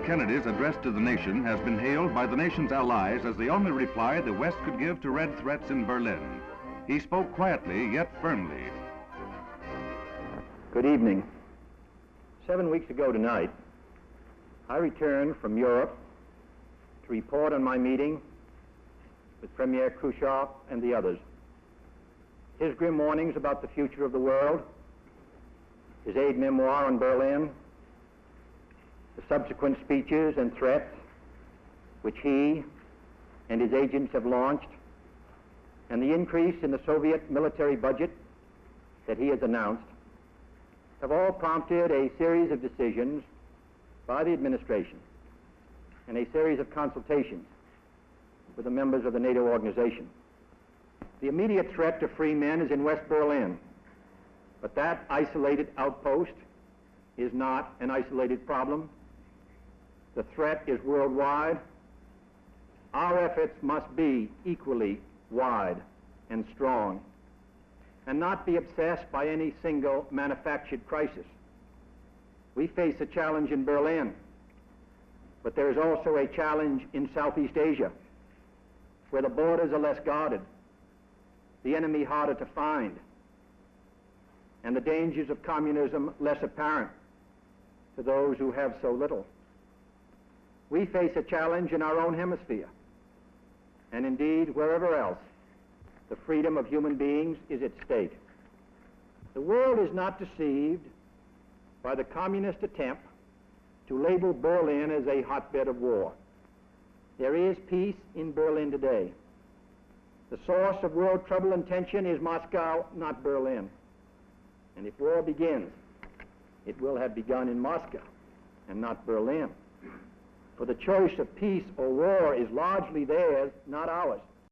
President Kennedy's address to the nation has been hailed by the nation's allies as the only reply the West could give to red threats in Berlin. He spoke quietly yet firmly. Good evening. 7 weeks ago tonight, I returned from Europe to report on my meeting with Premier Khrushchev and the others. His grim warnings about the future of the world, his aide memoir on Berlin, the subsequent speeches and threats which he and his agents have launched, and the increase in the Soviet military budget that he has announced, have all prompted a series of decisions by the administration and a series of consultations with the members of the NATO organization. The immediate threat to free men is in West Berlin, but that isolated outpost is not an isolated problem. The threat is worldwide. Our efforts must be equally wide and strong, and not be obsessed by any single manufactured crisis. We face a challenge in Berlin, but there is also a challenge in Southeast Asia, where the borders are less guarded, the enemy harder to find, and the dangers of communism less apparent to those who have so little. We face a challenge in our own hemisphere, and indeed wherever else the freedom of human beings is at stake. The world is not deceived by the communist attempt to label Berlin as a hotbed of war. There is peace in Berlin today. The source of world trouble and tension is Moscow, not Berlin. And if war begins, it will have begun in Moscow and not Berlin. For the choice of peace or war is largely theirs, not ours.